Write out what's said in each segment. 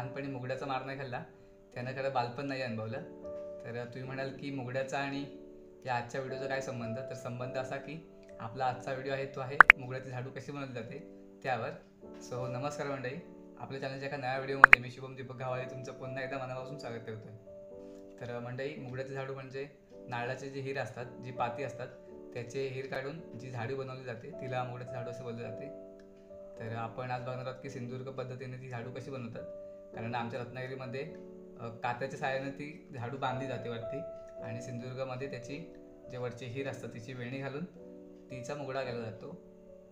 लहानपणी मुगड्याचा मार नाही खाल्ला त्यानं खरं बालपण नाही अनुभवलं. तर तुम्ही म्हणाल की मुगड्याचा आणि या आजच्या व्हिडिओचा काय संबंध. तर संबंध असा की आपला आजचा व्हिडिओ आहे तो आहे मुगड्याचे झाडू कसे बनवले जाते त्यावर. सो नमस्कार मंडळी, आपल्या चॅनलच्या एका नव्या व्हिडिओमध्ये मी शुभम दीपक गावाले तुमचं पुन्हा एकदा मनापासून स्वागत करतोय. तर मंडळी, मुगड्याचे झाडू म्हणजे नारळाचे जे हिर असतात, जी पाती असतात, त्याचे हिर काढून जी झाडू बनवली जाते तिला मुगड्याचे झाडू असं बोलले जाते. तर आपण आज बघणार आहोत की सिंधुदुर्ग पद्धतीने ती झाडू कशी बनवतात. कारण आमच्या रत्नागिरीमध्ये कात्याच्या सहाय्याने ती झाडू बांधली जाते वरती, आणि सिंधुदुर्गमध्ये त्याची जे वरची हिर असतात तिची वेणी घालून तिचा मुगडा केला जातो.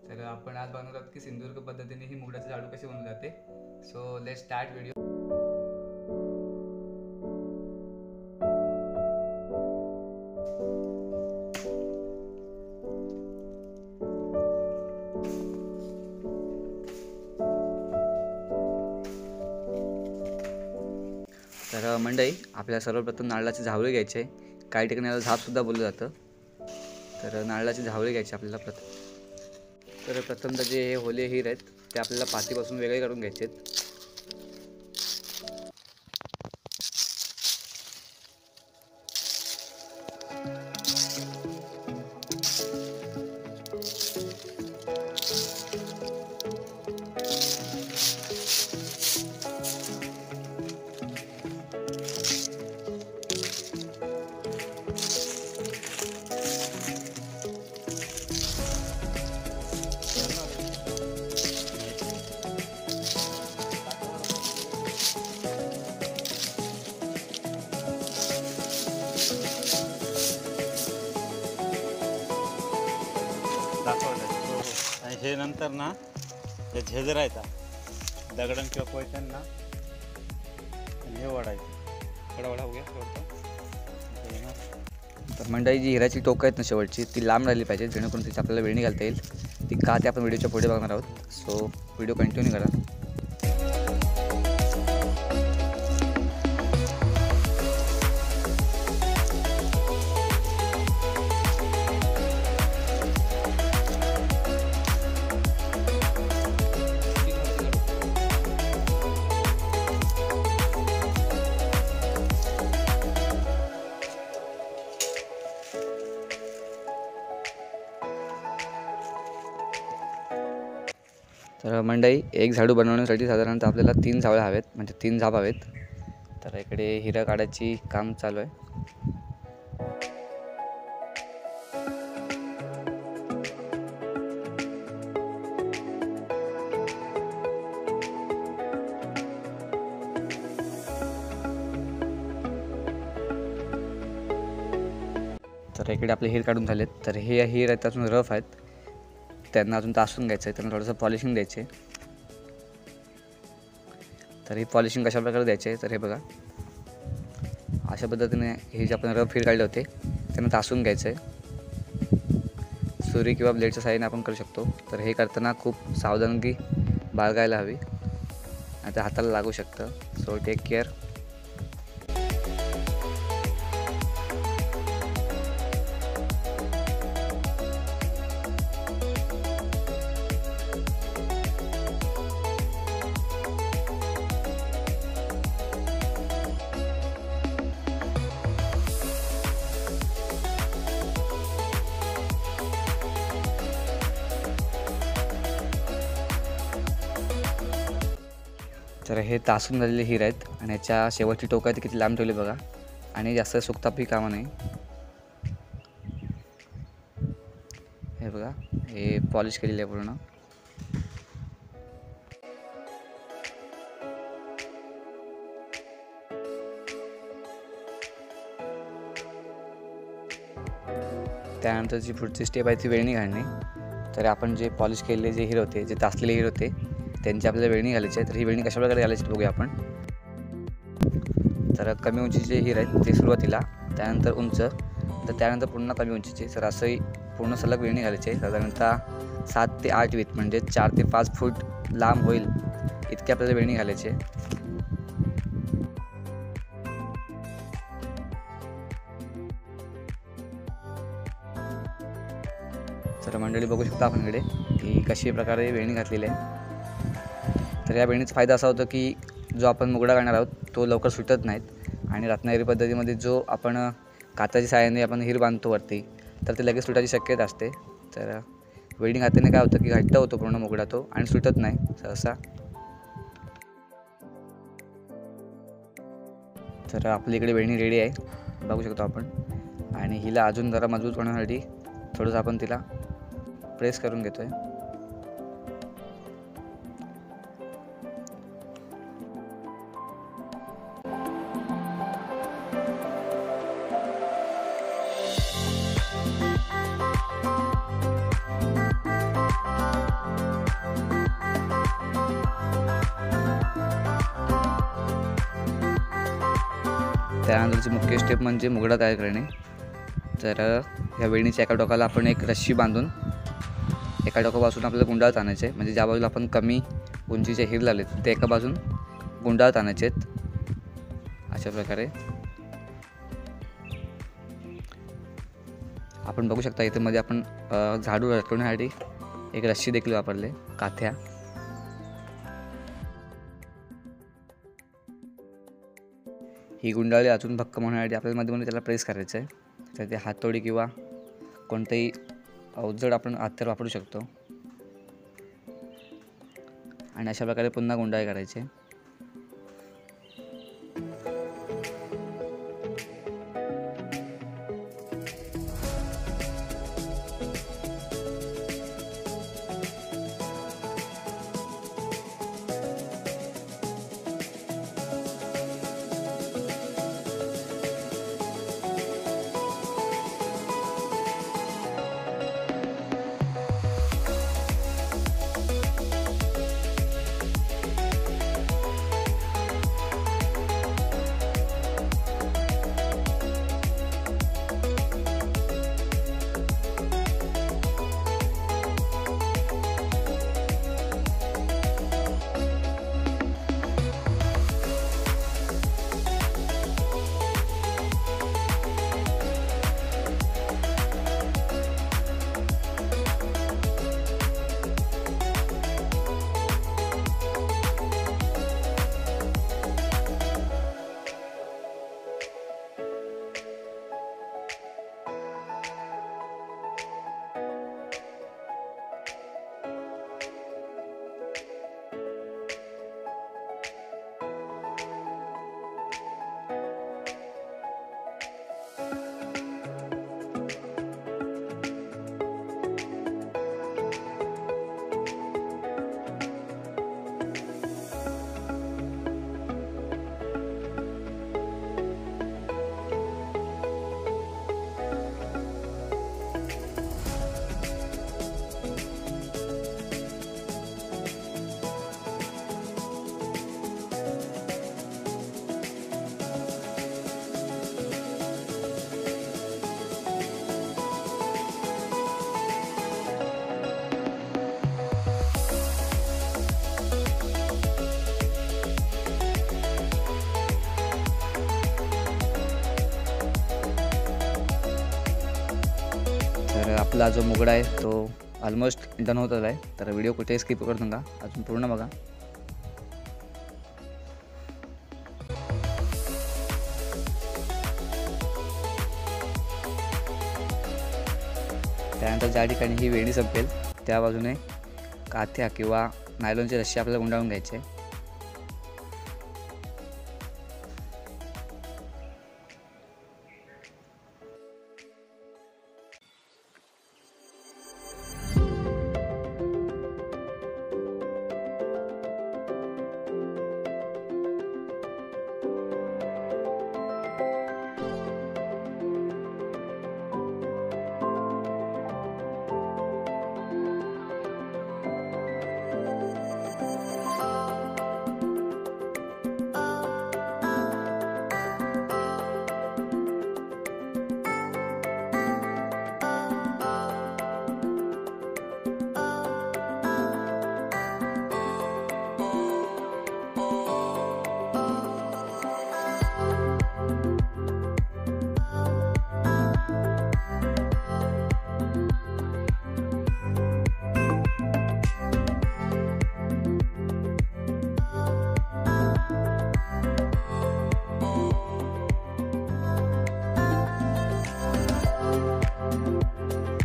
तर आपण आज बघणार आहोत की सिंधुदुर्ग पद्धतीने ही मुगड्याची झाडू कशी बनवली जाते. So let start video. तर मंडळी, आपल्याला सर्वप्रथम नारळाचे झावळे घ्यायचे. काही ठिकाणी याला झापसुद्धा बोललं जातं. तर नारळाचे झावळे घ्यायचे आपल्याला तर प्रथमतः जे हे होले हिर आहेत ते आपल्याला पातीपासून वेगळे काढून घ्यायचे आहेत. आणि हे नंतर ना हे झेजर आहेत दगडन किंवा कोयत्यांना हे वाढायचं वडा हो गया. तर मंडळी, जी हिराची टोकं आहेत ना शेवटची, ती लांब राहिली पाहिजे जेणेकरून तिची आपल्याला वेणी घालता येईल. ती का ते आपण व्हिडिओच्या पुढे बघणार आहोत. सो व्हिडिओ कंटिन्यू करा. तर मंडळी, एक झाडू बनवण्यासाठी साधारणतः आपल्याला 3 झावळ्या हवेत, म्हणजे 3 झाप हवेत. तर इकडे हिरा काढायची काम चालू आहे. तर इकडे आपले हिर काढून झालेत. तर हे हिर आहेत अजून रफ आहेत, त्यांना अजून तासून घ्यायचं आहे, त्यांना थोडंसं पॉलिशिंग द्यायचे. तर ही पॉलिशिंग कशा प्रकारे द्यायचे आहे तर हे बघा, अशा पद्धतीने हे जे आपण रफ हिर काढले होते त्यांना तासून घ्यायचं आहे. सुरी किंवा ब्लेडच्या साहाय्याने आपण करू शकतो. तर हे करताना खूप सावधानगी बाळगायला हवी, आता हाताला लागू शकतं. So take care. तर हे तासून झालेले हिर आहेत आणि याच्या शेवटची टोकं आहे ती किती लांब ठेवली बघा, आणि जास्त सुकतापही कामा नाही. हे बघा, हे पॉलिश केलेलं आहे पूर्ण. त्यानंतरची पुढची स्टेप आहे ती वेणी घालणे. तर आपण जे पॉलिश केलेले जे हिर होते, जे तासलेले हिर होते, त्यांची आपल्याला वेणी घालायची आहे. तर ही वेणी कशाप्रकारे घालायची बघूया आपण. तर कमी उंचीचे हिर आहेत ते सुरुवातीला, त्यानंतर उंच, तर त्यानंतर पुन्हा कमी उंचीचे. तर असंही पूर्ण सलग वेणी घालायची आहे. साधारणतः 7 ते 8 वीत म्हणजे 4 ते 5 फूट लांब होईल इतकी आपल्याला वेणी घालायची आहे. तर मंडळी बघू शकता आपण इकडे की कशी प्रकारे वेणी घातलेली आहे. तर या वेणीचा फायदा असा होतो की जो आपण मुगडा काढणार आहोत तो लवकर सुटत नाहीत आणि रत्नागिरी पद्धतीमध्ये जो आपण काताच्या साहाय्याने आपण हिर बांधतो वरती तर ते लगेच सुटायची शक्यता असते. तर वेल्डिंग हाताने काय होतं की घट्ट होतो पूर्ण मुगडा तो आणि सुटत नाही सहसा. तर आपल्या इकडे वेल्डिंग रेडी आहे बघू शकतो आपण. आणि हिला अजून जरा मजबूत होण्यासाठी थोडंसं आपण तिला प्रेस करून घेतो आहे. त्यानंतरची मुख्य स्टेप म्हणजे मुगडा तयार करणे. तर ह्या वेणीच्या एका टोकाला आपण एक रस्सी बांधून एका टोकापासून आपल्याला गुंडाळत आणायचे आहे. म्हणजे ज्या बाजूला आपण कमी उंचीचे हिर लावले ते एका बाजून गुंडाळत आणायचे आहेत. अशा प्रकारे आपण बघू शकता इथे मध्ये आपण झाडू लटकवण्यासाठी एक रस्सी देखील वापरले काथ्या. ही गुंडाळी अजून भक्कम होण्यासाठी आपल्याला मध्ये मध्ये त्याला प्रेस करायचं आहे. तर ते हातोडी किंवा कोणतेही अवजड आपण हत्यार वापरू शकतो. आणि अशा प्रकारे पुन्हा गुंडाळी करायची. तर आपला जो मुगडा आहे तो ऑलमोस्ट डन होत आला आहे. तर व्हिडिओ कुठे स्किप करू नका, अजून पूर्ण बघा. त्यानंतर ज्या ठिकाणी ही वेणी संपेल त्या बाजूने काथ्या किंवा नायलॉनची रस्सी आपल्याला गुंडाळून घ्यायची आहे.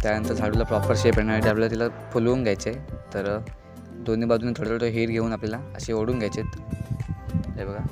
त्यानंतर झाडूला प्रॉपर शेप येण्यासाठी आपल्याला तिला फुलवून घ्यायचे आहे. तर दोन्ही बाजूने थोडे थोडे हेर घेऊन आपल्याला असे ओढून घ्यायचे आहेत. हे बघा.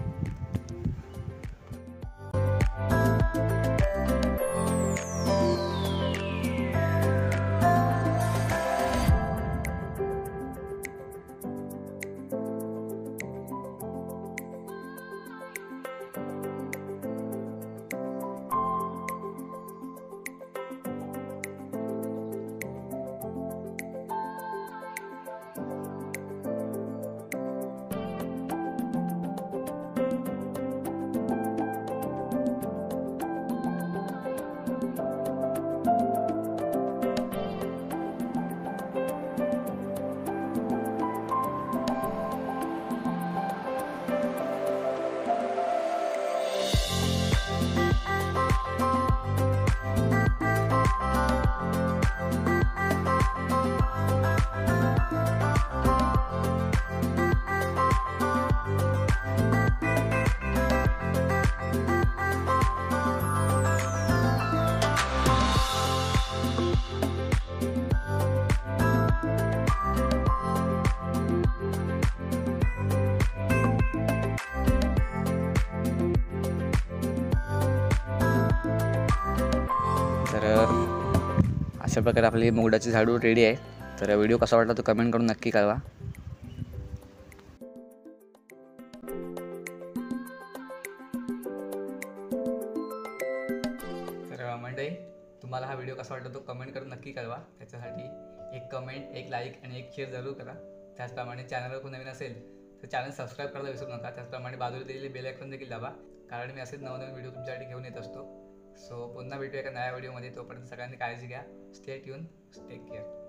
तर अशा प्रकारे आपली मुगडाची झाडू रेडी आहे. तर व्हिडिओ कसा वाटला तो कमेंट करून नक्की कळवा. तर मंडळी, तुम्हाला हा व्हिडिओ कसा वाटला तो कमेंट करून नक्की कळवा. त्याच्यासाठी एक कमेंट, एक लाईक आणि एक शेअर जरूर करा. त्याचप्रमाणे चॅनलवर कोण नवीन असेल तर चॅनल सबस्क्राईब करायला विसरू नका. त्याचप्रमाणे बाजूला दिलेली बेल आयकॉन देखील दाबा, कारण मी असेच नवनवीन व्हिडिओ तुमच्यासाठी घेऊन येत असतो. सो पुन्हा भेटूया एका नव्या व्हिडिओमध्ये. तोपर्यंत सगळ्यांनी काळजी घ्या. Stay tune, take care.